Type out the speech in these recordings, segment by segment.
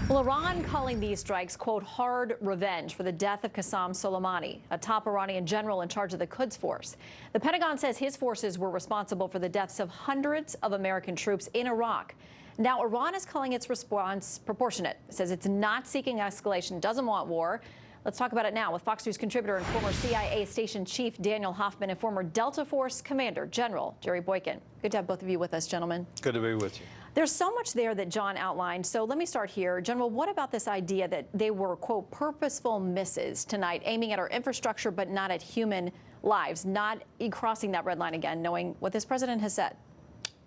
Well, Iran calling these strikes, quote, hard revenge for the death of Qasem Soleimani, a top Iranian general in charge of the Quds Force. The Pentagon says his forces were responsible for the deaths of hundreds of American troops in Iraq. Now, Iran is calling its response proportionate. It says it's not seeking escalation, doesn't want war. Let's talk about it now with Fox News contributor and former CIA station chief Daniel Hoffman and former Delta Force commander General Jerry Boykin. Good to have both of you with us, gentlemen. Good to be with you. There's so much there that John outlined, so let me start here. General, what about this idea that they were, quote, purposeful misses tonight, aiming at our infrastructure but not at human lives, not crossing that red line again, knowing what this president has said?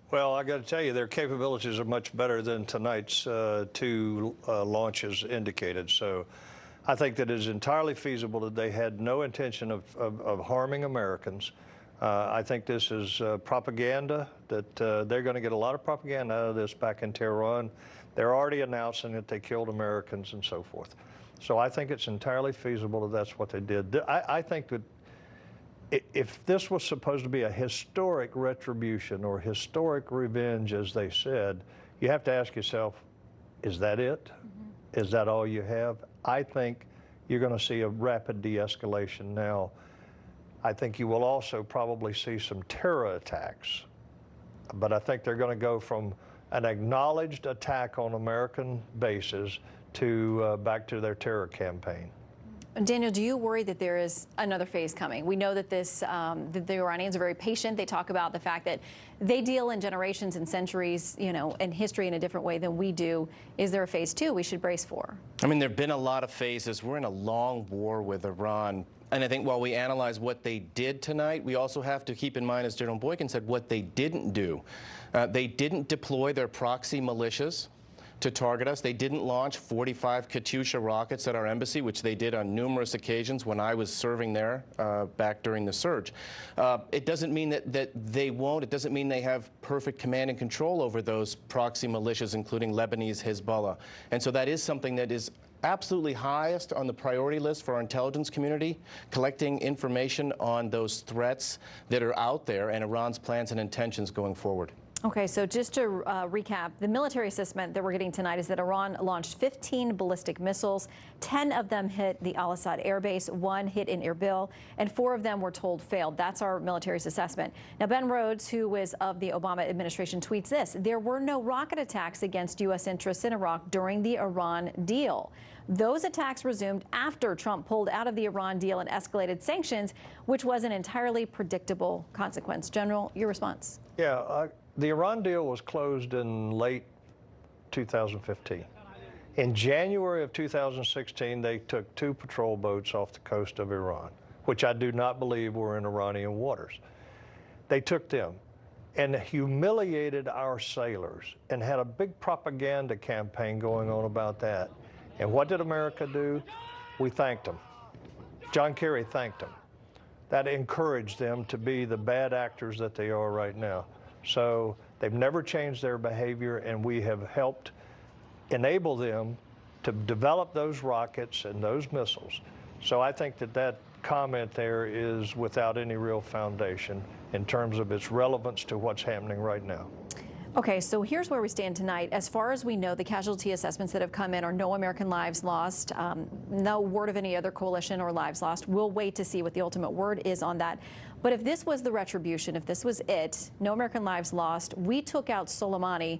Well, I got to tell you, their capabilities are much better than tonight's two launches indicated. So I think that it is entirely feasible that they had no intention of harming Americans. I think this is propaganda, that they're going to get a lot of propaganda out of this back in Tehran. They're already announcing that they killed Americans and so forth. So I think it's entirely feasible that that's what they did. I think that if this was supposed to be a historic retribution or historic revenge, as they said, you have to ask yourself, is that it? Mm-hmm. Is that all you have? I think you're going to see a rapid de-escalation now. I think you will also probably see some terror attacks, but I think they're going to go from an acknowledged attack on American bases to back to their terror campaign. Daniel, do you worry that there is another phase coming? We know that that the Iranians are very patient. They talk about the fact that they deal in generations and centuries, you know, and history in a different way than we do. Is there a phase two we should brace for? I mean, there have been a lot of phases. We're in a long war with Iran. And I think while we analyze what they did tonight, we also have to keep in mind, as General Boykin said, what they didn't do. They didn't deploy their proxy militias to target us. They didn't launch 45 Katyusha rockets at our embassy, which they did on numerous occasions when I was serving there back during the surge. It doesn't mean that they won't. It doesn't mean they have perfect command and control over those proxy militias, including Lebanese Hezbollah. And so that is something that is absolutely highest on the priority list for our intelligence community, collecting information on those threats that are out there and Iran's plans and intentions going forward. Okay, so just to recap, the military assessment that we're getting tonight is that Iran launched 15 ballistic missiles. 10 of them hit the Al-Assad air base, 1 hit in Erbil, and 4 of them were told failed. That's our military's assessment. Now, Ben Rhodes, who is of the Obama administration, tweets this: there were no rocket attacks against U.S. interests in Iraq during the Iran deal. Those attacks resumed after Trump pulled out of the Iran deal and escalated sanctions, which was an entirely predictable consequence. General, your response? Yeah, the Iran deal was closed in late 2015. In January of 2016, they took 2 patrol boats off the coast of Iran, which I do not believe were in Iranian waters. They took them and humiliated our sailors and had a big propaganda campaign going on about that. And what did America do? We thanked them. John Kerry thanked them. That encouraged them to be the bad actors that they are right now. So they've never changed their behavior, and we have helped enable them to develop those rockets and those missiles. So I think that comment there is without any real foundation in terms of its relevance to what's happening right now. Okay, so here's where we stand tonight. As far as we know, the casualty assessments that have come in are no American lives lost, no word of any other coalition or lives lost. We'll wait to see what the ultimate word is on that. But if this was the retribution, if this was it, no American lives lost, we took out Soleimani,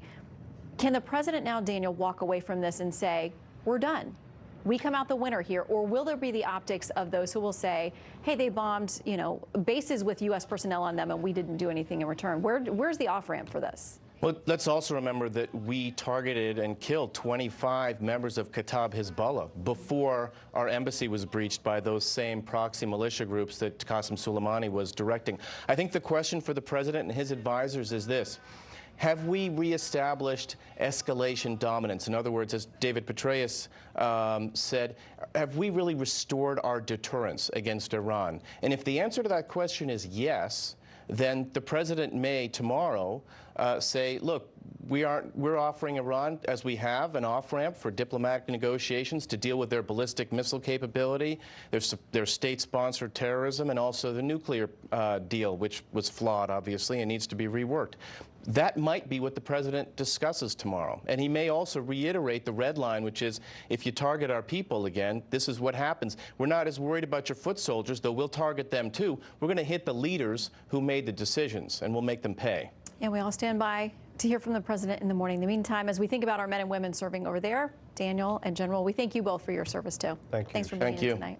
can the president now, Daniel, walk away from this and say, we're done? We come out the winner here, or will there be the optics of those who will say, hey, they bombed, you know, bases with U.S. personnel on them and we didn't do anything in return? Where's the off-ramp for this? Well, let's also remember that we targeted and killed 25 members of Kataib Hezbollah before our embassy was breached by those same proxy militia groups that Qasem Soleimani was directing. I think the question for the president and his advisors is this: have we reestablished escalation dominance? In other words, as David Petraeus said, have we really restored our deterrence against Iran? And if the answer to that question is yes, then the president may tomorrow say, look, we're offering Iran, as we have, an off-ramp for diplomatic negotiations to deal with their ballistic missile capability, their state-sponsored terrorism, and also the nuclear deal, which was flawed, obviously, and needs to be reworked. That might be what the president discusses tomorrow. And he may also reiterate the red line, which is, if you target our people again, this is what happens. We're not as worried about your foot soldiers, though we'll target them too. We're going to hit the leaders who made the decisions, and we'll make them pay. And we all stand by to hear from the president in the morning. In the meantime, as we think about our men and women serving over there, Daniel and General, we thank you both for your service too. Thank you. Thanks for being Thank here you. tonight.